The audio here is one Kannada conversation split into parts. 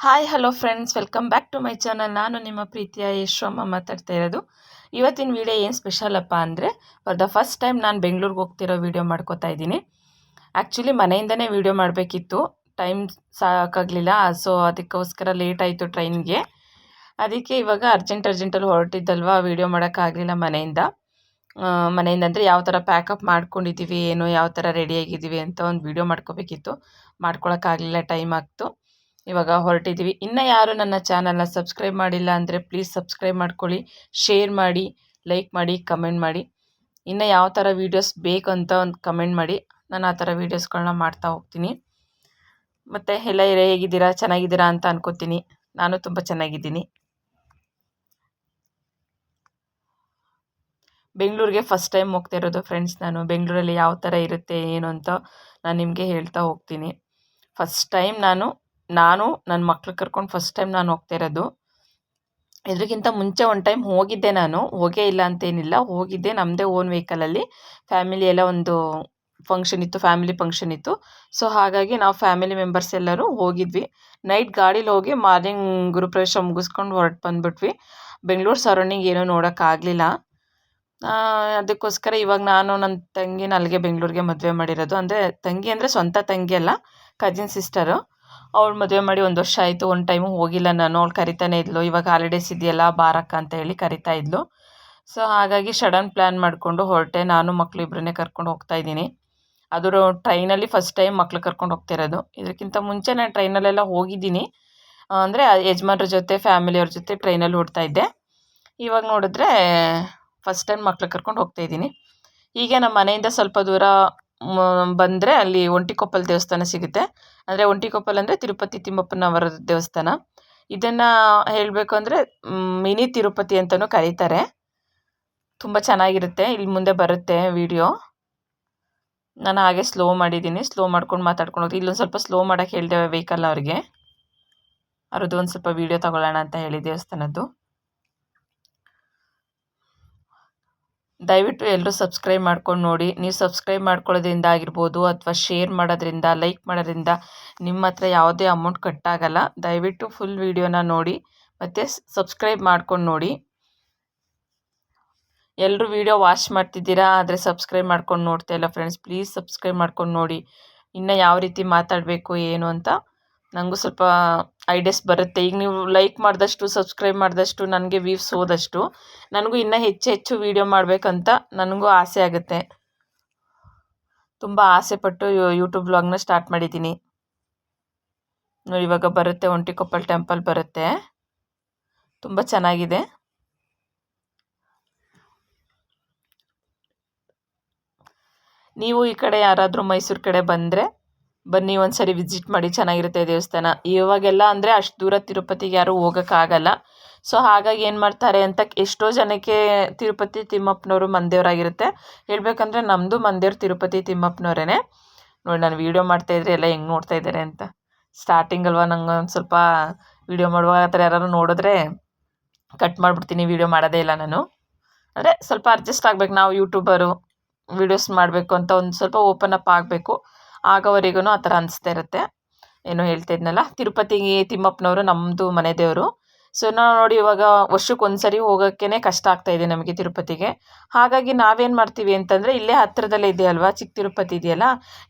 Hi hello friends, welcome back to my channel. ನಾನು ನಿಮ್ಮ ಪ್ರೀತಿಯ ಯಶೋಮ್ಮ ಮಾತಾಡ್ತಾ ಇರೋದು. ಇವತ್ತಿನ ವಿಡಿಯೋ ಏನು ಸ್ಪೆಷಲಪ್ಪ ಅಂದರೆ, ಫಾರ್ ದ ಫಸ್ಟ್ ಟೈಮ್ ನಾನು ಬೆಂಗಳೂರಿಗೆ ಹೋಗ್ತಿರೋ ವಿಡಿಯೋ ಮಾಡ್ಕೋತಾ ಇದ್ದೀನಿ. ಆ್ಯಕ್ಚುಲಿ ಮನೆಯಿಂದನೇ ವಿಡಿಯೋ ಮಾಡಬೇಕಿತ್ತು, ಟೈಮ್ ಸಾಕಾಗಲಿಲ್ಲ. ಸೊ ಅದಕ್ಕೋಸ್ಕರ ಲೇಟ್ ಆಯಿತು ಟ್ರೈನ್ಗೆ. ಅದಕ್ಕೆ ಇವಾಗ ಅರ್ಜೆಂಟಲ್ಲಿ ಹೊರಟಿದ್ದಲ್ವ, ವಿಡಿಯೋ ಮಾಡೋಕ್ಕಾಗಲಿಲ್ಲ ಮನೆಯಿಂದ ಅಂದರೆ ಯಾವ ಥರ ಪ್ಯಾಕಪ್ ಮಾಡ್ಕೊಂಡಿದ್ದೀವಿ, ಏನು ಯಾವ ಥರ ರೆಡಿಯಾಗಿದ್ದೀವಿ ಅಂತ ಒಂದು ವಿಡಿಯೋ ಮಾಡ್ಕೋಬೇಕಿತ್ತು. ಮಾಡ್ಕೊಳಕ್ಕಾಗಲಿಲ್ಲ, ಟೈಮ್ ಆಗ್ತು. ಇವಾಗ ಹೊರಟಿದ್ದೀವಿ. ಇನ್ನೂ ಯಾರು ನನ್ನ ಚಾನಲ್ನ ಸಬ್ಸ್ಕ್ರೈಬ್ ಮಾಡಿಲ್ಲ ಅಂದರೆ ಪ್ಲೀಸ್ ಸಬ್ಸ್ಕ್ರೈಬ್ ಮಾಡ್ಕೊಳ್ಳಿ, ಶೇರ್ ಮಾಡಿ, ಲೈಕ್ ಮಾಡಿ, ಕಮೆಂಟ್ ಮಾಡಿ. ಇನ್ನು ಯಾವ ಥರ ವೀಡಿಯೋಸ್ ಬೇಕು ಅಂತ ಒಂದು ಕಮೆಂಟ್ ಮಾಡಿ. ನಾನು ಆ ಥರ ವೀಡಿಯೋಸ್ಗಳನ್ನ ಮಾಡ್ತಾ ಹೋಗ್ತೀನಿ. ಮತ್ತು ಎಲ್ಲ ಹೇಗಿದ್ದೀರಾ, ಚೆನ್ನಾಗಿದ್ದೀರಾ ಅಂತ ಅನ್ಕೋತೀನಿ. ನಾನು ತುಂಬ ಚೆನ್ನಾಗಿದ್ದೀನಿ. ಬೆಂಗಳೂರಿಗೆ ಫಸ್ಟ್ ಟೈಮ್ ಹೋಗ್ತಾ ಇರೋದು ಫ್ರೆಂಡ್ಸ್. ನಾನು ಬೆಂಗಳೂರಲ್ಲಿ ಯಾವ ಥರ ಇರುತ್ತೆ ಏನು ಅಂತ ನಾನು ನಿಮಗೆ ಹೇಳ್ತಾ ಹೋಗ್ತೀನಿ. ಫಸ್ಟ್ ಟೈಮ್ ನಾನು ನನ್ನ ಮಕ್ಳು ಕರ್ಕೊಂಡು ಫಸ್ಟ್ ಟೈಮ್ ನಾನು ಹೋಗ್ತಾ ಇರೋದು. ಇದಕ್ಕಿಂತ ಮುಂಚೆ ಒಂದು ಟೈಮ್ ಹೋಗಿದ್ದೆ, ನಾನು ಹೋಗೇ ಇಲ್ಲ ಅಂತೇನಿಲ್ಲ, ಹೋಗಿದ್ದೆ ನಮ್ಮದೇ ಓನ್ ವೆಹಿಕಲಲ್ಲಿ. ಫ್ಯಾಮಿಲಿ ಎಲ್ಲ ಒಂದು ಫಂಕ್ಷನ್ ಇತ್ತು, ಫ್ಯಾಮಿಲಿ ಫಂಕ್ಷನ್ ಇತ್ತು. ಸೊ ಹಾಗಾಗಿ ನಾವು ಫ್ಯಾಮಿಲಿ ಮೆಂಬರ್ಸ್ ಎಲ್ಲರೂ ಹೋಗಿದ್ವಿ. ನೈಟ್ ಗಾಡೀಲಿ ಹೋಗಿ ಮಾರ್ನಿಂಗ್ ಗುರುಪ್ರವೇಶ ಮುಗಿಸ್ಕೊಂಡು ಹೊರಟು ಬಂದುಬಿಟ್ವಿ. ಬೆಂಗಳೂರು ಸರೌಂಡಿಂಗ್ ಏನೂ ನೋಡೋಕ್ಕಾಗಲಿಲ್ಲ. ಅದಕ್ಕೋಸ್ಕರ ಇವಾಗ ನಾನು ನನ್ನ ತಂಗಿನ ಅಲ್ಲಿಗೆ ಬೆಂಗಳೂರಿಗೆ ಮದುವೆ ಮಾಡಿರೋದು. ಅಂದರೆ ತಂಗಿ ಅಂದರೆ ಸ್ವಂತ ತಂಗಿ ಅಲ್ಲ, ಕಜಿನ್ ಸಿಸ್ಟರು. ಅವಳು ಮದುವೆ ಮಾಡಿ 1 ವರ್ಷ ಆಯಿತು. ಒಂದು ಟೈಮು ಹೋಗಿಲ್ಲ ನಾನು. ಅವಳು ಕರಿತಾನೆ ಇದ್ಲು, ಇವಾಗ ಹಾಲಿಡೇಸ್ ಇದೆಯಲ್ಲ ಬಾರಕ್ಕ ಅಂತ ಹೇಳಿ ಕರಿತಾ ಇದ್ಲು. ಸೊ ಹಾಗಾಗಿ ಸಡನ್ ಪ್ಲ್ಯಾನ್ ಮಾಡಿಕೊಂಡು ಹೊರಟೆ. ನಾನು ಮಕ್ಕಳು ಇಬ್ಬರನ್ನೇ ಕರ್ಕೊಂಡು ಹೋಗ್ತಾ ಇದ್ದೀನಿ. ಅದು ಟ್ರೈನಲ್ಲಿ ಫಸ್ಟ್ ಟೈಮ್ ಮಕ್ಳು ಕರ್ಕೊಂಡು ಹೋಗ್ತಿರೋದು. ಇದಕ್ಕಿಂತ ಮುಂಚೆ ನಾನು ಟ್ರೈನಲ್ಲೆಲ್ಲ ಹೋಗಿದ್ದೀನಿ, ಅಂದರೆ ಯಜಮಾನ್ರ ಜೊತೆ ಫ್ಯಾಮಿಲಿಯವ್ರ ಜೊತೆ ಟ್ರೈನಲ್ಲಿ ಓಡ್ತಾ ಇದ್ದೆ. ಇವಾಗ ನೋಡಿದ್ರೆ ಫಸ್ಟ್ ಟೈಮ್ ಮಕ್ಳು ಕರ್ಕೊಂಡು ಹೋಗ್ತಾ ಇದ್ದೀನಿ. ಹೀಗೆ ನಮ್ಮ ಮನೆಯಿಂದ ಸ್ವಲ್ಪ ದೂರ ಬಂದರೆ ಅಲ್ಲಿ ಒಂಟಿಕೊಪ್ಪಲು ದೇವಸ್ಥಾನ ಸಿಗುತ್ತೆ. ಅಂದರೆ ಒಂಟಿಕೊಪ್ಪಲು ಅಂದರೆ ತಿರುಪತಿ ತಿಮ್ಮಪ್ಪನವರ ದೇವಸ್ಥಾನ. ಇದನ್ನು ಹೇಳಬೇಕು ಅಂದರೆ ಮಿನಿ ತಿರುಪತಿ ಅಂತಲೂ ಕರೀತಾರೆ. ತುಂಬ ಚೆನ್ನಾಗಿರುತ್ತೆ. ಇಲ್ಲಿ ಮುಂದೆ ಬರುತ್ತೆ ವಿಡಿಯೋ. ನಾನು ಹಾಗೆ ಸ್ಲೋ ಮಾಡಿದ್ದೀನಿ, ಸ್ಲೋ ಮಾಡ್ಕೊಂಡು ಮಾತಾಡ್ಕೊಂಡು ಹೋಗಿ. ಇಲ್ಲೊಂದು ಸ್ವಲ್ಪ ಸ್ಲೋ ಮಾಡೋಕ್ಕೆ ಹೇಳಿದೆ ವೆಹಿಕಲ್ ಅವ್ರಿಗೆ. ಅವ್ರದ್ದು ಒಂದು ಸ್ವಲ್ಪ ವೀಡಿಯೋ ತಗೊಳ್ಳೋಣ ಅಂತ ಹೇಳಿ ದೇವಸ್ಥಾನದ್ದು. ದಯವಿಟ್ಟು ಎಲ್ಲರೂ ಸಬ್ಸ್ಕ್ರೈಬ್ ಮಾಡ್ಕೊಂಡು ನೋಡಿ. ನೀವು ಸಬ್ಸ್ಕ್ರೈಬ್ ಮಾಡ್ಕೊಳ್ಳೋದ್ರಿಂದ ಆಗಿರ್ಬೋದು, ಅಥವಾ ಶೇರ್ ಮಾಡೋದ್ರಿಂದ, ಲೈಕ್ ಮಾಡೋದ್ರಿಂದ ನಿಮ್ಮ ಹತ್ರ ಯಾವುದೇ ಅಮೌಂಟ್ ಕಟ್ಟಾಗಲ್ಲ. ದಯವಿಟ್ಟು ಫುಲ್ ವೀಡಿಯೋನ ನೋಡಿ ಮತ್ತು ಸಬ್ಸ್ಕ್ರೈಬ್ ಮಾಡ್ಕೊಂಡು ನೋಡಿ. ಎಲ್ಲರೂ ವೀಡಿಯೋ ವಾಚ್ ಮಾಡ್ತಿದ್ದೀರಾ, ಆದರೆ ಸಬ್ಸ್ಕ್ರೈಬ್ ಮಾಡ್ಕೊಂಡು ನೋಡ್ತಾ ಇಲ್ಲ ಫ್ರೆಂಡ್ಸ್. ಪ್ಲೀಸ್ ಸಬ್ಸ್ಕ್ರೈಬ್ ಮಾಡ್ಕೊಂಡು ನೋಡಿ. ಇನ್ನು ಯಾವ ರೀತಿ ಮಾತಾಡಬೇಕು ಏನು ಅಂತ ನನಗೂ ಸ್ವಲ್ಪ ಐಡಿಯಾಸ್ ಬರುತ್ತೆ. ಈಗ ನೀವು ಲೈಕ್ ಮಾಡಿದಷ್ಟು, ಸಬ್ಸ್ಕ್ರೈಬ್ ಮಾಡಿದಷ್ಟು, ನನಗೆ ವ್ಯೂಸ್ ಹೋದಷ್ಟು ನನಗೂ ಇನ್ನೂ ಹೆಚ್ಚು ವೀಡಿಯೋ ಮಾಡಬೇಕಂತ ನನಗೂ ಆಸೆ ಆಗುತ್ತೆ. ತುಂಬ ಆಸೆಪಟ್ಟು ಯೂಟ್ಯೂಬ್ ವ್ಲಾಗ್ನ ಸ್ಟಾರ್ಟ್ ಮಾಡಿದ್ದೀನಿ. ನೋಡಿ ಇವಾಗ ಬರುತ್ತೆ, ಒಂಟಿಕೊಪ್ಪಲ್ ಟೆಂಪಲ್ ಬರುತ್ತೆ, ತುಂಬ ಚೆನ್ನಾಗಿದೆ. ನೀವು ಈ ಕಡೆ ಯಾರಾದರೂ ಮೈಸೂರು ಕಡೆ ಬಂದರೆ ಬನ್ನಿ, ಒಂದು ಸರಿ ವಿಸಿಟ್ ಮಾಡಿ, ಚೆನ್ನಾಗಿರುತ್ತೆ ದೇವಸ್ಥಾನ. ಇವಾಗೆಲ್ಲ ಅಂದರೆ ಅಷ್ಟು ದೂರ ತಿರುಪತಿಗೆ ಯಾರೂ ಹೋಗೋಕ್ಕಾಗಲ್ಲ. ಸೊ ಹಾಗಾಗಿ ಏನು ಮಾಡ್ತಾರೆ ಅಂತ, ಎಷ್ಟೋ ಜನಕ್ಕೆ ತಿರುಪತಿ ತಿಮ್ಮಪ್ಪನವರು ಮನೆದೇವರಾಗಿರುತ್ತೆ. ಹೇಳಬೇಕಂದ್ರೆ ನಮ್ಮದು ಮನೆದೇವ್ರು ತಿರುಪತಿ ತಿಮ್ಮಪ್ಪನವರೇ. ನೋಡಿ ನಾನು ವೀಡಿಯೋ ಮಾಡ್ತಾಯಿದ್ರೆ ಎಲ್ಲ ಹೆಂಗೆ ನೋಡ್ತಾ ಇದ್ದಾರೆ ಅಂತ. ಸ್ಟಾರ್ಟಿಂಗ್ ಅಲ್ವಾ, ನಂಗೆ ಒಂದು ಸ್ವಲ್ಪ ವೀಡಿಯೋ ಮಾಡುವಾಗ ಆ ಥರ ಯಾರು ನೋಡಿದ್ರೆ ಕಟ್ ಮಾಡಿಬಿಡ್ತೀನಿ, ವೀಡಿಯೋ ಮಾಡೋದೇ ಇಲ್ಲ ನಾನು. ಅಂದರೆ ಸ್ವಲ್ಪ ಅಡ್ಜಸ್ಟ್ ಆಗಬೇಕು, ನಾವು ಯೂಟ್ಯೂಬರು ವೀಡಿಯೋಸ್ ಮಾಡಬೇಕು ಅಂತ ಒಂದು ಸ್ವಲ್ಪ ಓಪನ್ ಅಪ್ ಆಗಬೇಕು. ಆಗೋವರೆಗೂ ಆ ಥರ ಅನಿಸ್ತಾ ಇರುತ್ತೆ. ಏನೋ ಹೇಳ್ತಾ ಇದ್ನಲ್ಲ, ತಿರುಪತಿಗೆ ತಿಮ್ಮಪ್ಪನವರು ನಮ್ಮದು ಮನೆ ದೇವರು. ಸೊ ನಾವು ನೋಡಿ ಇವಾಗ ವರ್ಷಕ್ಕೆ ಒಂದು ಸರಿ ಹೋಗೋಕ್ಕೇ ಕಷ್ಟ ಆಗ್ತಾಯಿದೆ ನಮಗೆ ತಿರುಪತಿಗೆ. ಹಾಗಾಗಿ ನಾವೇನು ಮಾಡ್ತೀವಿ ಅಂತಂದರೆ, ಇಲ್ಲೇ ಹತ್ತಿರದಲ್ಲೇ ಇದೆಯಲ್ವಾ, ಚಿಕ್ಕ ತಿರುಪತಿ ಇದೆಯಲ್ಲ,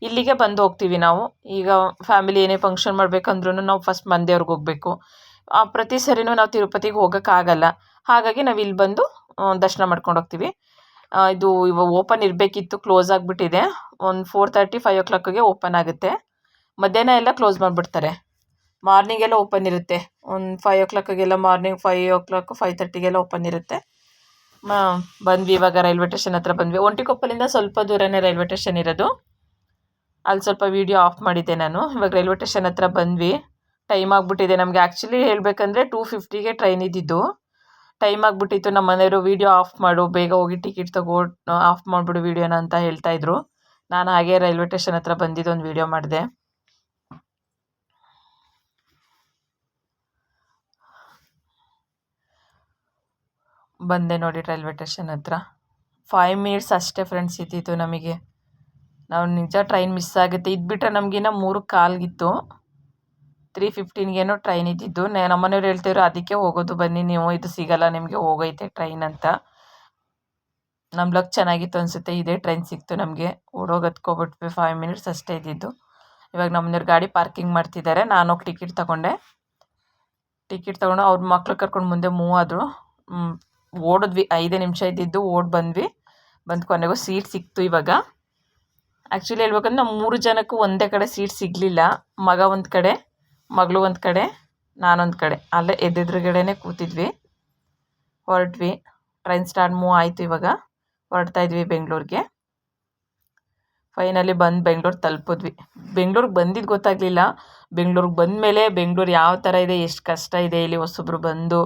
ಇಲ್ಲಿಗೆ ಬಂದು ಹೋಗ್ತೀವಿ ನಾವು. ಈಗ ಫ್ಯಾಮಿಲಿ ಏನೇ ಫಂಕ್ಷನ್ ಮಾಡಬೇಕಂದ್ರೂ ನಾವು ಫಸ್ಟ್ ಮನೆದೇವ್ರಿಗೆ ಹೋಗಬೇಕು. ಪ್ರತಿ ಸರಿನೂ ನಾವು ತಿರುಪತಿಗೆ ಹೋಗೋಕ್ಕಾಗಲ್ಲ. ಹಾಗಾಗಿ ನಾವು ಇಲ್ಲಿ ಬಂದು ದರ್ಶನ ಮಾಡ್ಕೊಂಡು ಹೋಗ್ತೀವಿ. ಇದು ಇವಾಗ ಓಪನ್ ಇರಬೇಕಿತ್ತು, ಕ್ಲೋಸ್ ಆಗಿಬಿಟ್ಟಿದೆ. ಒಂದು 4:30, 5 o'clockಗೆ ಓಪನ್ ಆಗುತ್ತೆ. ಮಧ್ಯಾಹ್ನ ಎಲ್ಲ ಕ್ಲೋಸ್ ಮಾಡಿಬಿಡ್ತಾರೆ. ಮಾರ್ನಿಂಗೆಲ್ಲ ಓಪನ್ ಇರುತ್ತೆ. ಒಂದು 5 o'clockಗೆಲ್ಲ, ಮಾರ್ನಿಂಗ್ 5 o'clock, 5:30ಗೆಲ್ಲ ಓಪನ್ ಇರುತ್ತೆ. ಬಂದ್ವಿ, ಇವಾಗ ರೈಲ್ವೆ ಸ್ಟೇಷನ್ ಹತ್ರ ಬಂದ್ವಿ. ಒಂಟಿಕೊಪ್ಪಲಿಂದ ಸ್ವಲ್ಪ ದೂರನೇ ರೈಲ್ವೆ ಸ್ಟೇಷನ್ ಇರೋದು. ಅಲ್ಲಿ ಸ್ವಲ್ಪ ವೀಡಿಯೋ ಆಫ್ ಮಾಡಿದ್ದೆ ನಾನು. ಇವಾಗ ರೈಲ್ವೆ ಸ್ಟೇಷನ್ ಹತ್ರ ಬಂದ್ವಿ. ಟೈಮ್ ಆಗಿಬಿಟ್ಟಿದೆ ನಮಗೆ. ಆ್ಯಕ್ಚುಲಿ ಹೇಳಬೇಕಂದ್ರೆ 2:50ಗೆ ಟ್ರೈನ್ ಇದ್ದಿದ್ದು. ಟೈಮ್ ಆಗಿಬಿಟ್ಟಿತ್ತು. ನಮ್ಮ ಮನೆಯವರು ವೀಡಿಯೋ ಆಫ್ ಮಾಡು, ಬೇಗ ಹೋಗಿ ಟಿಕೆಟ್ ತಗೋ, ಆಫ್ ಮಾಡಿಬಿಡು ವೀಡಿಯೋನ ಅಂತ ಹೇಳ್ತಾಯಿದ್ರು. ನಾನು ಹಾಗೆ ರೈಲ್ವೆ ಸ್ಟೇಷನ್ ಹತ್ರ ಬಂದಿದ್ದು ಒಂದು ವೀಡಿಯೋ ಮಾಡಿದೆ. ಬಂದೆ ನೋಡಿ ರೈಲ್ವೆ ಸ್ಟೇಷನ್ ಹತ್ರ. 5 minutes ಅಷ್ಟೇ ಫ್ರೆಂಡ್ಸ್ ಇದ್ದಿತ್ತು ನಮಗೆ. ನಾವು ನಿಜ ಟ್ರೈನ್ ಮಿಸ್ ಆಗುತ್ತೆ. ಇದು ಬಿಟ್ಟರೆ ನಮಗಿನ್ನ 3 ಕಾಲ್ಗಿತ್ತು. 3:15ಗೇನೋ ಟ್ರೈನ್ ಇದ್ದಿದ್ದು. ನಮ್ಮನೆಯವ್ರು ಹೇಳ್ತಿದ್ರು ಅದಕ್ಕೆ ಹೋಗೋದು ಬನ್ನಿ ನೀವು, ಇದು ಸಿಗಲ್ಲ ನಿಮಗೆ, ಹೋಗೈತೆ ಟ್ರೈನ್ ಅಂತ. ನಮ್ಮ ಲಕ್ ಚೆನ್ನಾಗಿತ್ತು ಅನಿಸುತ್ತೆ, ಇದೇ ಟ್ರೈನ್ ಸಿಕ್ತು ನಮಗೆ. ಓಡೋಗತ್ಕೊಬಿಟ್ವಿ, 5 ಮಿನಿಟ್ಸ್ ಅಷ್ಟೇ ಇದ್ದಿದ್ದು. ಇವಾಗ ನಮ್ಮನೆಯವ್ರು ಗಾಡಿ ಪಾರ್ಕಿಂಗ್ ಮಾಡ್ತಿದ್ದಾರೆ. ನಾನು ಹೋಗಿ ಟಿಕೆಟ್ ತೊಗೊಂಡು ಅವ್ರ ಮಕ್ಳು ಕರ್ಕೊಂಡು ಮುಂದೆ ಮೂವ್ ಆದರು. ಓಡಿದ್ವಿ, 5 ನಿಮಿಷ ಇದ್ದಿದ್ದು ಬಂದು ಕೊನೆಗೂ ಸೀಟ್ ಸಿಕ್ತು. ಇವಾಗ ಆ್ಯಕ್ಚುಲಿ ಹೇಳ್ಬೇಕಂದ್ರೆ ನಾವು 3 ಜನಕ್ಕೂ ಒಂದೇ ಕಡೆ ಸೀಟ್ ಸಿಗಲಿಲ್ಲ. ಮಗ ಒಂದು ಕಡೆ, ಮಗಳು ಒಂದು ಕಡೆ, ನಾನೊಂದು ಕಡೆ, ಅಲ್ಲೇ ಎದುರುಗಡೆನೇ ಕೂತಿದ್ವಿ. ಹೊರಟ್ವಿ, ಟ್ರೈನ್ ಸ್ಟಾರ್ಟ್ ಮೂವ್ ಆಯಿತು. ಇವಾಗ ಹೊರಡ್ತಾ ಇದ್ವಿ ಬೆಂಗಳೂರಿಗೆ. ಫೈನಲಿ ಬೆಂಗಳೂರು ತಲುಪಿದ್ವಿ. ಬೆಂಗಳೂರಿಗೆ ಬಂದಿದ್ದು ಗೊತ್ತಾಗಲಿಲ್ಲ. ಬೆಂಗಳೂರಿಗೆ ಬಂದಮೇಲೆ ಬೆಂಗಳೂರು ಯಾವ ಥರ ಇದೆ, ಎಷ್ಟು ಕಷ್ಟ ಇದೆ ಇಲ್ಲಿ ಹೊಸಬ್ರು ಬಂದು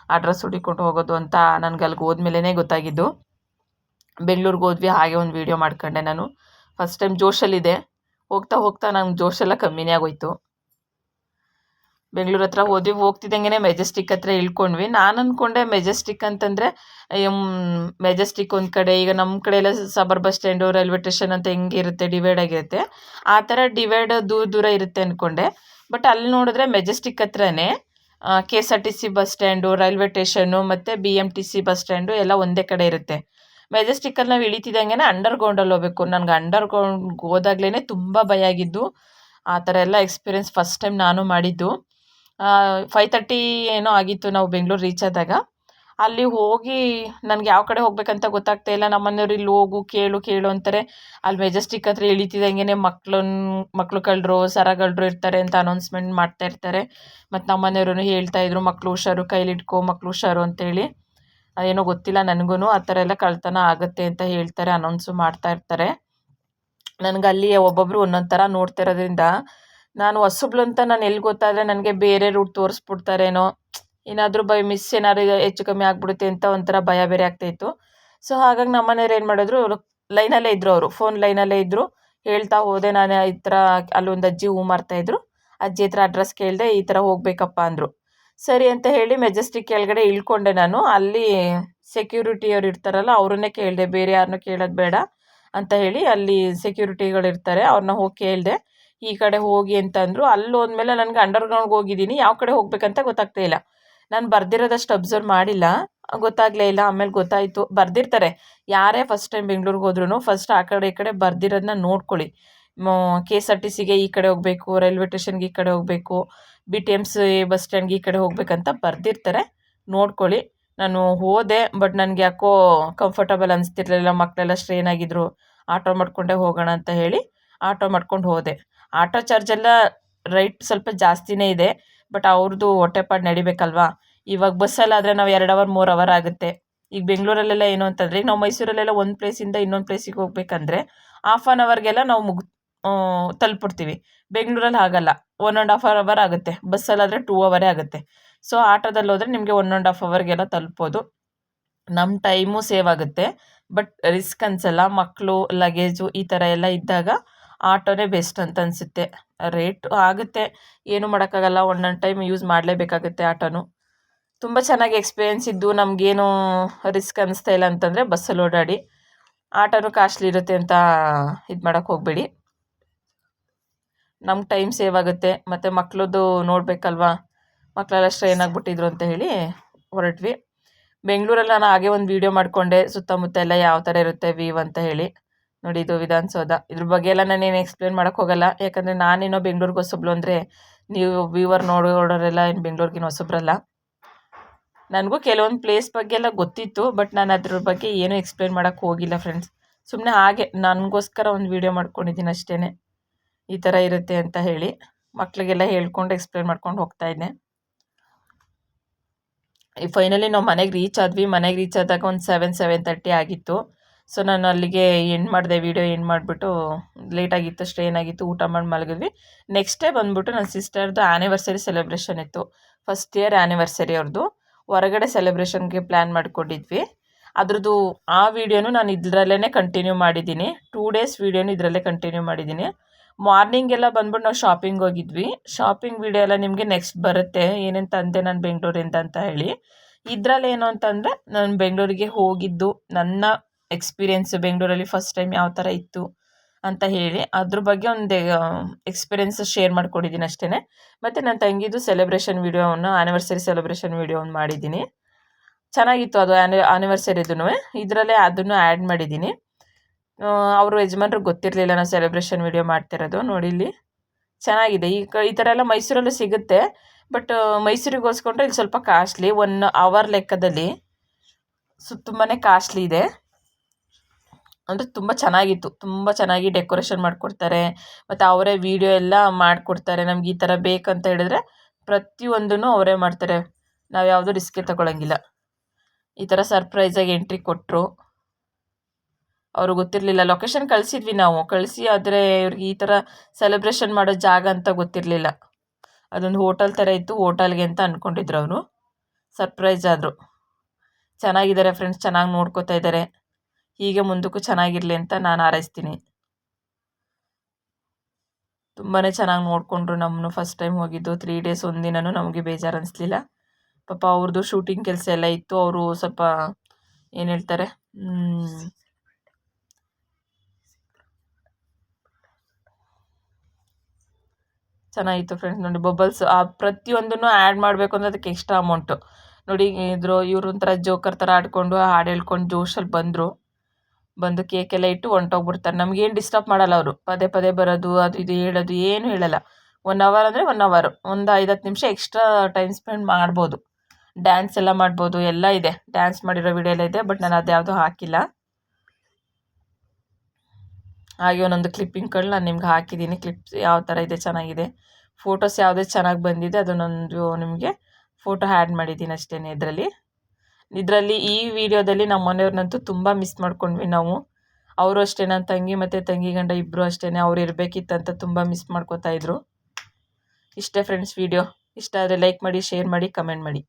ಅಡ್ರೆಸ್ ಹುಡುಕೊಂಡು ಹೋಗೋದು ಅಂತ ನನಗೆ ಅಲ್ಲಿಗೆ ಹೋದ್ಮೇಲೆ ಗೊತ್ತಾಗಿದ್ದು. ಬೆಂಗಳೂರಿಗೆ ಹೋದ್ವಿ, ಹಾಗೆ ಒಂದು ವೀಡಿಯೋ ಮಾಡ್ಕೊಂಡೆ ನಾನು. ಫಸ್ಟ್ ಟೈಮ್ ಜೋಶಲ್ಲಿದೆ. ಹೋಗ್ತಾ ನಂಗೆ ಜೋಶೆಲ್ಲ ಕಮ್ಮಿನೇ ಆಗೋಯ್ತು. ಬೆಂಗಳೂರು ಹತ್ರ ಹೋಗ್ತಿದ್ದಂಗೆ ಮೆಜೆಸ್ಟಿಕ್ ಹತ್ರ ಇಳ್ಕೊಂಡ್ವಿ. ನಾನು ಅಂದ್ಕೊಂಡೆ ಮೆಜೆಸ್ಟಿಕ್ ಅಂತಂದರೆ ಮೆಜೆಸ್ಟಿಕ್ ಒಂದು ಕಡೆ, ಈಗ ನಮ್ಮ ಕಡೆ ಎಲ್ಲ ಸಬರ್ ಬಸ್ ಸ್ಟ್ಯಾಂಡು, ರೈಲ್ವೆ ಸ್ಟೇಷನ್ ಅಂತ ಹೆಂಗಿರುತ್ತೆ ಡಿವೈಡ್ ಆಗಿರುತ್ತೆ, ಆ ಥರ ಡಿವೈಡ್ ದೂರ ಇರುತ್ತೆ ಅಂದ್ಕೊಂಡೆ. ಬಟ್ ಅಲ್ಲಿ ನೋಡಿದ್ರೆ ಮೆಜೆಸ್ಟಿಕ್ ಹತ್ರನೇ KSRTC bus stand, railway station ಮತ್ತು BMTC ಬಸ್ ಸ್ಟ್ಯಾಂಡು ಎಲ್ಲ ಒಂದೇ ಕಡೆ ಇರುತ್ತೆ. ಮೆಜೆಸ್ಟಿಕ್ಕಲ್ಲಿ ನಾವು ಇಳಿತಿದ್ದಂಗೆ ಅಂಡರ್ಗ್ರೌಂಡಲ್ಲಿ ಹೋಗಬೇಕು. ನನಗೆ ಅಂಡರ್ಗ್ರೌಂಡ್ಗೆ ಹೋದಾಗ್ಲೇ ತುಂಬ ಭಯ ಆಗಿದ್ದು. ಆ ಥರ ಎಲ್ಲ ಎಕ್ಸ್ಪೀರಿಯೆನ್ಸ್ ಫಸ್ಟ್ ಟೈಮ್ ನಾನು ಮಾಡಿದ್ದು. 5:30 ಏನೋ ಆಗಿತ್ತು ನಾವು ಬೆಂಗಳೂರು ರೀಚ್ ಆದಾಗ. ಅಲ್ಲಿ ಹೋಗಿ ನನಗೆ ಯಾವ ಕಡೆ ಹೋಗ್ಬೇಕಂತ ಗೊತ್ತಾಗ್ತಾ ಇಲ್ಲ. ನಮ್ಮನೆಯವ್ರು ಇಲ್ಲಿ ಹೋಗು ಕೇಳು ಅಂತಾರೆ. ಅಲ್ಲಿ ಮೆಜೆಸ್ಟಿಕ್ ಹತ್ರ ಇಳಿತಿದ್ದಂಗೆ ಮಕ್ಕಳು ಕಳ್ಳರು, ಸರಗಳ್ಳರು ಇರ್ತಾರೆ ಅಂತ ಅನೌನ್ಸ್ಮೆಂಟ್ ಮಾಡ್ತಾ ಇರ್ತಾರೆ. ಮತ್ತು ನಮ್ಮನೆಯವ್ರೂ ಹೇಳ್ತಾಯಿದ್ರು, ಮಕ್ಕಳು ಹುಷಾರು, ಕೈಲಿಟ್ಕೋ, ಮಕ್ಕಳು ಹುಷಾರು ಅಂತೇಳಿ. ಅದೇನೋ ಗೊತ್ತಿಲ್ಲ ನನಗೂ, ಆ ಥರ ಎಲ್ಲ ಕಳ್ತನ ಆಗುತ್ತೆ ಅಂತ ಹೇಳ್ತಾರೆ, ಅನೌನ್ಸು ಮಾಡ್ತಾ ಇರ್ತಾರೆ. ನನಗೆ ಅಲ್ಲಿ ಒಬ್ಬೊಬ್ಬರು ಒಂದೊಂದು ಥರ ನೋಡ್ತಾ ಇರೋದ್ರಿಂದ ನಾನು ಹೊಸಬ್ಳು ಅಂತ ನಾನು ಎಲ್ಲಿ ಗೊತ್ತಾದರೆ ನನಗೆ ಬೇರೆ ರೂಟ್ ತೋರಿಸ್ಬಿಡ್ತಾರೇನೋ, ಏನಾದರೂ ಬೈ ಮಿಸ್ ಏನಾದ್ರು ಹೆಚ್ಚು ಕಮ್ಮಿ ಆಗಿಬಿಡುತ್ತೆ ಅಂತ ಒಂಥರ ಭಯ ಬೇರೆ ಆಗ್ತಾಯಿತ್ತು. ಸೊ ಹಾಗಾಗಿ ನಮ್ಮನೆಯವ್ರು ಏನು ಮಾಡಿದ್ರು, ಲೈನಲ್ಲೇ ಇದ್ದರು, ಅವರು ಫೋನ್ ಲೈನಲ್ಲೇ ಇದ್ದರು. ಹೇಳ್ತಾ ಹೋದೆ ನಾನು. ಈ ಥರ ಅಲ್ಲೊಂದು ಅಜ್ಜಿ ಹೂ ಮಾರ್ತಾಯಿದ್ರು, ಅಜ್ಜಿ ಹತ್ರ ಅಡ್ರೆಸ್ ಕೇಳಿದೆ, ಈ ಥರ ಹೋಗ್ಬೇಕಪ್ಪ ಅಂದರು. ಸರಿ ಅಂತ ಹೇಳಿ ಮೆಜೆಸ್ಟಿಕ್ ಕೆಳಗಡೆ ಇಳ್ಕೊಂಡೆ ನಾನು. ಅಲ್ಲಿ ಸೆಕ್ಯೂರಿಟಿಯವ್ರು ಇರ್ತಾರಲ್ಲ, ಅವ್ರನ್ನೇ ಕೇಳಿದೆ, ಬೇರೆ ಯಾರನ್ನೂ ಕೇಳೋದು ಬೇಡ ಅಂತ ಹೇಳಿ. ಅಲ್ಲಿ ಸೆಕ್ಯೂರಿಟಿಗಳಿರ್ತಾರೆ, ಅವ್ರನ್ನ ಹೋಗಿ ಕೇಳಿದೆ, ಈ ಕಡೆ ಹೋಗಿ ಅಂತ ಅಂದರು. ಅಲ್ಲಿ ಹೋದ್ಮೇಲೆ ನನಗೆ ಅಂಡರ್ಗ್ರೌಂಡ್ಗೆ ಹೋಗಿದ್ದೀನಿ, ಯಾವ ಕಡೆ ಹೋಗ್ಬೇಕಂತ ಗೊತ್ತಾಗ್ತಾ ಇಲ್ಲ. ನಾನು ಬರ್ದಿರೋದಷ್ಟು ಅಬ್ಸರ್ವ್ ಮಾಡಿಲ್ಲ, ಗೊತ್ತಾಗಲೇ ಇಲ್ಲ. ಆಮೇಲೆ ಗೊತ್ತಾಯಿತು, ಬರ್ದಿರ್ತಾರೆ. ಯಾರೇ ಫಸ್ಟ್ ಟೈಮ್ ಬೆಂಗಳೂರಿಗೆ ಹೋದ್ರೂ ಫಸ್ಟ್ ಆ ಕಡೆ ಈ ಕಡೆ ಬರ್ದಿರೋದನ್ನ ನೋಡ್ಕೊಳ್ಳಿ. KSRTCಗೆ ಈ ಕಡೆ ಹೋಗಬೇಕು, ರೈಲ್ವೆ ಸ್ಟೇಷನ್ಗೆ ಈ ಕಡೆ ಹೋಗಬೇಕು, BTMC ಬಸ್ ಸ್ಟ್ಯಾಂಡ್ಗೆ ಈ ಕಡೆ ಹೋಗ್ಬೇಕಂತ ಬರ್ದಿರ್ತಾರೆ, ನೋಡ್ಕೊಳ್ಳಿ. ನಾನು ಹೋದೆ, ಬಟ್ ನನಗೆ ಯಾಕೋ ಕಂಫರ್ಟಬಲ್ ಅನಿಸ್ತಿರ್ಲಿಲ್ಲ. ಮಕ್ಕಳೆಲ್ಲ ಸ್ಟ್ರೇನ್ ಆಗಿದ್ರು. ಆಟೋ ಮಾಡ್ಕೊಂಡೇ ಹೋಗೋಣ ಅಂತ ಹೇಳಿ ಆಟೋ ಮಾಡ್ಕೊಂಡು ಹೋದೆ. ಆಟೋ ಚಾರ್ಜೆಲ್ಲ ರೈಟ್ ಸ್ವಲ್ಪ ಜಾಸ್ತಿನೇ ಇದೆ, ಬಟ್ ಅವ್ರದ್ದು ಹೊಟ್ಟೆಪಾಡು ನಡಿಬೇಕಲ್ವಾ. ಇವಾಗ ಬಸ್ಸಲ್ಲಾದರೆ ನಾವು 2 ಅವರ್ 3 ಅವರ್ ಆಗುತ್ತೆ. ಈಗ ಬೆಂಗಳೂರಲ್ಲೆಲ್ಲ ಏನು ಅಂತಂದರೆ, ನಾವು ಮೈಸೂರಲ್ಲೆಲ್ಲ ಒಂದು ಪ್ಲೇಸಿಂದ ಇನ್ನೊಂದು ಪ್ಲೇಸಿಗೆ ಹೋಗ್ಬೇಕಂದ್ರೆ 1/2 ಅವರ್ಗೆಲ್ಲ ನಾವು ತಲುಪಿಡ್ತೀವಿ. ಬೆಂಗಳೂರಲ್ಲಿ ಆಗಲ್ಲ, 1.5 ಅವರ್ ಆಗುತ್ತೆ. ಬಸ್ಸಲ್ಲಾದರೆ 2 ಅವರೇ ಆಗುತ್ತೆ. ಸೊ ಆಟೋದಲ್ಲಿ ಹೋದರೆ ನಿಮಗೆ 1.5 ಅವರ್ಗೆಲ್ಲ ತಲುಪೋದು. ನಮ್ಮ ಟೈಮು ಸೇವ್ ಆಗುತ್ತೆ, ಬಟ್ ರಿಸ್ಕ್ ಅನಿಸಲ್ಲ. ಮಕ್ಕಳು, ಲಗೇಜು ಈ ಥರ ಎಲ್ಲ ಇದ್ದಾಗ ಆಟೋನೇ ಬೆಸ್ಟ್ ಅಂತ ಅನಿಸುತ್ತೆ. ರೇಟ್ ಆಗುತ್ತೆ, ಏನು ಮಾಡೋಕ್ಕಾಗಲ್ಲ, ಒಂದೊಂದು ಟೈಮ್ ಯೂಸ್ ಮಾಡಲೇಬೇಕಾಗುತ್ತೆ ಆಟೋನು. ತುಂಬ ಚೆನ್ನಾಗಿ ಎಕ್ಸ್ಪೀರಿಯೆನ್ಸ್ ಇದ್ದು, ನಮಗೇನು ರಿಸ್ಕ್ ಅನ್ನಿಸ್ತಾ ಇಲ್ಲ ಅಂತಂದರೆ ಬಸ್ಸಲ್ಲಿ ಓಡಾಡಿ. ಆಟೋನು ಕಾಸ್ಟ್ಲಿ ಇರುತ್ತೆ ಅಂತ ಇದು ಮಾಡೋಕ್ಕೆ ಹೋಗಬೇಡಿ. ನಮ್ಮ ಟೈಮ್ ಸೇವ್ ಆಗುತ್ತೆ, ಮತ್ತು ಮಕ್ಕಳದ್ದು ನೋಡಬೇಕಲ್ವಾ, ಮಕ್ಕಳೆಲ್ಲ ಸ್ಟ್ರೈನ್ ಆಗಿಬಿಟ್ಟಿದ್ರು ಅಂತ ಹೇಳಿ ಹೊರಟ್ವಿ. ಬೆಂಗಳೂರಲ್ಲಿ ನಾನು ಹಾಗೆ ಒಂದು ವೀಡಿಯೋ ಮಾಡಿಕೊಂಡೆ, ಸುತ್ತಮುತ್ತ ಎಲ್ಲ ಯಾವ ಥರ ಇರುತ್ತೆ ವ್ಯೂ ಅಂತ ಹೇಳಿ. ನೋಡಿ, ಇದು ವಿಧಾನಸೌಧ. ಇದ್ರ ಬಗ್ಗೆ ಎಲ್ಲ ನಾನೇನು ಎಕ್ಸ್ಪ್ಲೇನ್ ಮಾಡೋಕ್ಕೆ ಹೋಗಲ್ಲ, ಯಾಕಂದರೆ ನಾನೇನೋ ಬೆಂಗಳೂರಿಗೆ ಹೊಸಬ್ಳು ಅಂದರೆ ನೀವು ವ್ಯೂವರ್ ನೋಡೋರೆಲ್ಲ ಏನು ಬೆಂಗಳೂರಿಗಿನ ಹೊಸಬ್ರಲ್ಲ. ನನಗೂ ಕೆಲವೊಂದು ಪ್ಲೇಸ್ ಬಗ್ಗೆ ಎಲ್ಲ ಗೊತ್ತಿತ್ತು, ಬಟ್ ನಾನು ಅದ್ರ ಬಗ್ಗೆ ಏನೂ ಎಕ್ಸ್ಪ್ಲೇನ್ ಮಾಡೋಕ್ಕೆ ಹೋಗಿಲ್ಲ ಫ್ರೆಂಡ್ಸ್. ಸುಮ್ಮನೆ ಹಾಗೆ ನನಗೋಸ್ಕರ ಒಂದು ವೀಡಿಯೋ ಮಾಡ್ಕೊಂಡಿದ್ದೀನಿ ಅಷ್ಟೇ, ಈ ಥರ ಇರುತ್ತೆ ಅಂತ ಹೇಳಿ. ಮಕ್ಕಳಿಗೆಲ್ಲ ಹೇಳ್ಕೊಂಡು ಎಕ್ಸ್ಪ್ಲೇನ್ ಮಾಡ್ಕೊಂಡು ಹೋಗ್ತಾಯಿದ್ದೆ. ಫೈನಲಿ ನಾವು ಮನೆಗೆ ರೀಚ್ ಆದ್ವಿ. ಮನೆಗೆ ರೀಚ್ ಆದಾಗ ಒಂದು 7:30 ಆಗಿತ್ತು. ಸೊ ನಾನು ಅಲ್ಲಿಗೆ ಎಂಡ್ ಮಾಡಿದೆ, ವೀಡಿಯೋ ಎಂಡ್ ಮಾಡಿಬಿಟ್ಟು. ಲೇಟಾಗಿತ್ತು, ಸ್ಟ್ರೇನ್ ಆಗಿತ್ತು, ಊಟ ಮಾಡಿ ಮಲಗಿದ್ವಿ. ನೆಕ್ಸ್ಟ್ ಡೇ ಬಂದುಬಿಟ್ಟು ನನ್ನ ಸಿಸ್ಟರ್ದು ಆ್ಯನಿವರ್ಸರಿ ಸೆಲೆಬ್ರೇಷನ್ ಇತ್ತು, ಫಸ್ಟ್ ಇಯರ್ ಆ್ಯನಿವರ್ಸರಿ ಅವ್ರದ್ದು. ಹೊರಗಡೆ ಸೆಲೆಬ್ರೇಷನ್ಗೆ ಪ್ಲ್ಯಾನ್ ಮಾಡ್ಕೊಂಡಿದ್ವಿ. ಅದ್ರದ್ದು ಆ ವೀಡಿಯೋನು ನಾನು ಇದರಲ್ಲೇ ಕಂಟಿನ್ಯೂ ಮಾಡಿದ್ದೀನಿ. 2 ಡೇಸ್ ವೀಡಿಯೋನು ಇದರಲ್ಲೇ ಕಂಟಿನ್ಯೂ ಮಾಡಿದ್ದೀನಿ. ಮಾರ್ನಿಂಗ್ ಎಲ್ಲ ಬಂದ್ಬಿಟ್ಟು ನಾವು ಶಾಪಿಂಗ್ ಹೋಗಿದ್ವಿ. ಶಾಪಿಂಗ್ ವೀಡಿಯೋ ಎಲ್ಲ ನಿಮಗೆ ನೆಕ್ಸ್ಟ್ ಬರುತ್ತೆ, ಏನೇನು ತಂದೆ ನಾನು ಬೆಂಗಳೂರಿಂದ ಅಂತ ಹೇಳಿ. ಇದರಲ್ಲಿ ಏನು ಅಂತಂದರೆ, ನಾನು ಬೆಂಗಳೂರಿಗೆ ಹೋಗಿದ್ದು, ನನ್ನ ಎಕ್ಸ್ಪೀರಿಯೆನ್ಸ್ ಬೆಂಗಳೂರಲ್ಲಿ ಫಸ್ಟ್ ಟೈಮ್ ಯಾವ ಥರ ಇತ್ತು ಅಂತ ಹೇಳಿ ಅದ್ರ ಬಗ್ಗೆ ಒಂದು ಎಕ್ಸ್ಪೀರಿಯೆನ್ಸ್ ಶೇರ್ ಮಾಡ್ಕೊಂಡಿದ್ದೀನಿ ಅಷ್ಟೇ. ಮತ್ತು ನನ್ನ ತಂಗಿದು ಸೆಲೆಬ್ರೇಷನ್ ವೀಡಿಯೋವನ್ನು ಆ್ಯನಿವರ್ಸರಿ ಸೆಲೆಬ್ರೇಷನ್ ವೀಡಿಯೋವನ್ನು ಮಾಡಿದ್ದೀನಿ. ಚೆನ್ನಾಗಿತ್ತು ಅದು ಆ್ಯನಿವರ್ಸರಿದೂ. ಇದರಲ್ಲೇ ಅದನ್ನು ಆ್ಯಡ್ ಮಾಡಿದ್ದೀನಿ. ಅವರು ಯಜಮಾನ್ರಿಗೆ ಗೊತ್ತಿರಲಿಲ್ಲ ನಾನು ಸೆಲೆಬ್ರೇಷನ್ ವೀಡಿಯೋ ಮಾಡ್ತಿರೋದು. ನೋಡಿ ಇಲ್ಲಿ ಚೆನ್ನಾಗಿದೆ. ಈ ಥರ ಎಲ್ಲ ಮೈಸೂರಲ್ಲೂ ಸಿಗುತ್ತೆ. ಬಟ್ ಮೈಸೂರಿಗೆ ಹೋಲಿಸ್ಕೊಂಡ್ರೆ ಇಲ್ಲಿ ಸ್ವಲ್ಪ ಕಾಸ್ಟ್ಲಿ. 1 ಅವರ್ ಲೆಕ್ಕದಲ್ಲಿ ತುಂಬಾ ಕಾಸ್ಟ್ಲಿ ಇದೆ. ಅಂದರೆ ತುಂಬ ಚೆನ್ನಾಗಿತ್ತು. ತುಂಬ ಚೆನ್ನಾಗಿ ಡೆಕೋರೇಷನ್ ಮಾಡಿಕೊಡ್ತಾರೆ. ಮತ್ತು ಅವರೇ ವೀಡಿಯೋ ಎಲ್ಲ ಮಾಡಿಕೊಡ್ತಾರೆ. ನಮ್ಗೆ ಈ ಥರ ಬೇಕಂತ ಹೇಳಿದ್ರೆ ಪ್ರತಿಯೊಂದೂ ಅವರೇ ಮಾಡ್ತಾರೆ. ನಾವು ಯಾವುದೂ ರಿಸ್ಕೇ ತಗೊಳ್ಳೋಂಗಿಲ್ಲ. ಈ ಥರ ಸರ್ಪ್ರೈಸಾಗಿ ಎಂಟ್ರಿ ಕೊಟ್ಟರು. ಅವ್ರಿಗೆ ಗೊತ್ತಿರಲಿಲ್ಲ. ಲೊಕೇಶನ್ ಕಳಿಸಿದ್ವಿ ನಾವು. ಆದರೆ ಇವ್ರಿಗೆ ಈ ಥರ ಸೆಲೆಬ್ರೇಷನ್ ಮಾಡೋ ಜಾಗ ಅಂತ ಗೊತ್ತಿರಲಿಲ್ಲ. ಅದೊಂದು ಹೋಟೆಲ್ ಥರ ಇತ್ತು. ಹೋಟೆಲ್ಗೆ ಅಂತ ಅಂದ್ಕೊಂಡಿದ್ರು ಅವರು. ಸರ್ಪ್ರೈಸ್ ಆದರು. ಚೆನ್ನಾಗಿದ್ದಾರೆ ಫ್ರೆಂಡ್ಸ್, ಚೆನ್ನಾಗಿ ನೋಡ್ಕೋತಾ ಇದ್ದಾರೆ. ಹೀಗೆ ಮುಂದಕ್ಕೂ ಚೆನ್ನಾಗಿರಲಿ ಅಂತ ನಾನು ಹಾರೈಸ್ತೀನಿ. ತುಂಬಾ ಚೆನ್ನಾಗಿ ನೋಡಿಕೊಂಡ್ರು ನಮ್ಮನ್ನು. ಫಸ್ಟ್ ಟೈಮ್ ಹೋಗಿದ್ದು 3 ಡೇಸ್, ಒಂದಿನನೂ ನಮಗೆ ಬೇಜಾರು ಅನಿಸ್ಲಿಲ್ಲ. ಪಾಪ ಅವ್ರದ್ದು ಶೂಟಿಂಗ್ ಕೆಲಸ ಎಲ್ಲ ಇತ್ತು. ಅವರು ಸ್ವಲ್ಪ ಏನು ಹೇಳ್ತಾರೆ, ಚೆನ್ನಾಗಿತ್ತು ಫ್ರೆಂಡ್ಸ್. ನೋಡಿ ಬಬಲ್ಸ್ ಪ್ರತಿಯೊಂದನ್ನು ಆ್ಯಡ್ ಮಾಡಬೇಕು ಅಂದರೆ ಅದಕ್ಕೆ ಎಕ್ಸ್ಟ್ರಾ ಅಮೌಂಟು. ನೋಡಿ ಇವರು ಒಂಥರ ಜೋಕರ್ ಥರ ಆಡಿಕೊಂಡು ಹಾಡು ಹೇಳ್ಕೊಂಡು ಜೋಶಲ್ಲಿ ಬಂದು ಕೇಕೆಲ್ಲ ಇಟ್ಟು ಹೊಂಟೋಗ್ಬಿಡ್ತಾರೆ. ನಮಗೇನು ಡಿಸ್ಟರ್ಬ್ ಮಾಡಲ್ಲ ಅವರು. ಪದೇ ಪದೇ ಬರೋದು, ಅದು ಇದು ಹೇಳೋದು ಏನು ಹೇಳಲ್ಲ. 1 ಅವರ್ ಅಂದರೆ 1 ಅವರ್, ಒಂದು 5-10 ನಿಮಿಷ ಎಕ್ಸ್ಟ್ರಾ ಟೈಮ್ ಸ್ಪೆಂಡ್ ಮಾಡ್ಬೋದು. ಡ್ಯಾನ್ಸ್ ಎಲ್ಲ ಮಾಡ್ಬೋದು, ಎಲ್ಲ ಇದೆ. ಡ್ಯಾನ್ಸ್ ಮಾಡಿರೋ ವಿಡಿಯೋ ಎಲ್ಲ ಇದೆ. ಬಟ್ ನಾನು ಅದ್ಯಾವುದೂ ಹಾಕಿಲ್ಲ. ಹಾಗೆ ಒಂದೊಂದು ಕ್ಲಿಪ್ಪಿಂಗ್ಗಳು ನಾನು ನಿಮ್ಗೆ ಹಾಕಿದ್ದೀನಿ. ಕ್ಲಿಪ್ಸ್ ಯಾವ ಥರ ಇದೆ, ಚೆನ್ನಾಗಿದೆ. ಫೋಟೋಸ್ ಯಾವುದೇ ಚೆನ್ನಾಗಿ ಬಂದಿದೆ ಅದನ್ನೊಂದು ನಿಮಗೆ ಫೋಟೋ ಆ್ಯಡ್ ಮಾಡಿದ್ದೀನಿ ಅಷ್ಟೇ ಇದರಲ್ಲಿ. ಈ ವಿಡಿಯೋದಲ್ಲಿ ನಮ್ಮ ಮನೆಯವ್ರನ್ನಂತೂ ತುಂಬ ಮಿಸ್ ಮಾಡ್ಕೊಂಡ್ವಿ ನಾವು. ಅವರು ಅಷ್ಟೇ, ನನ್ನ ತಂಗಿ ಮತ್ತು ತಂಗಿ ಗಂಡ ಇಬ್ಬರು ಅಷ್ಟೇ. ಅವ್ರು ಇರಬೇಕಿತ್ತಂತ ತುಂಬ ಮಿಸ್ ಮಾಡ್ಕೋತಾ ಇದ್ರು. ಇಷ್ಟೇ ಫ್ರೆಂಡ್ಸ್ ವಿಡಿಯೋ. ಇಷ್ಟ ಆದರೆ ಲೈಕ್ ಮಾಡಿ, ಶೇರ್ ಮಾಡಿ, ಕಮೆಂಟ್ ಮಾಡಿ.